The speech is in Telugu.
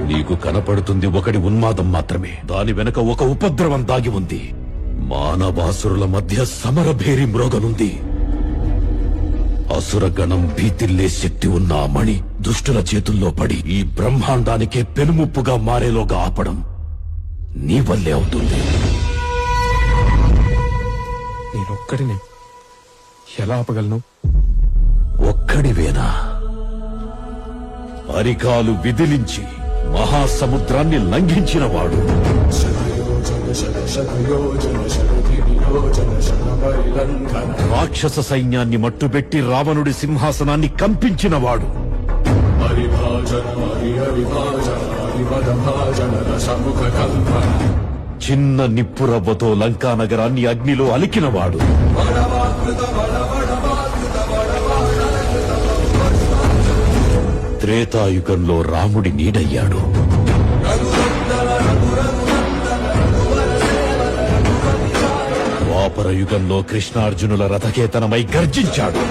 నీకు కనపడుతుంది ఒకటి ఉన్మాదం మాత్రమే. దాని వెనక ఒక ఉపద్రవం దాగి ఉంది. మానవాసురుల మధ్య సమరభేరి మ్రోగనుంది. అసురగణం భీతిల్లే శక్తి ఉన్న ఆ మణి దుష్టుల చేతుల్లో పడి ఈ బ్రహ్మాండానికే పెనుముప్పుగా మారేలోగా ఆపడం నీ వల్లే అవుతుంది. నేనొక్కడిని ఎలా ఆపగలను? ఒక్కడివేనా? అరికాలు విదిలించి మహాసముద్రాన్ని లంఘించినవాడు, రాక్షస సైన్యాన్ని మట్టుబెట్టి రావణుడి సింహాసనాన్ని కంపించినవాడు, చిన్న నిప్పురవ్వతో లంకా నగరాన్ని అగ్నిలో అలికినవాడు, త్రేతాయుగంలో రాముడి నీడయ్యాడు, ద్వాపర యుగంలో కృష్ణార్జునుల రథకేతనమై గర్జించాడు.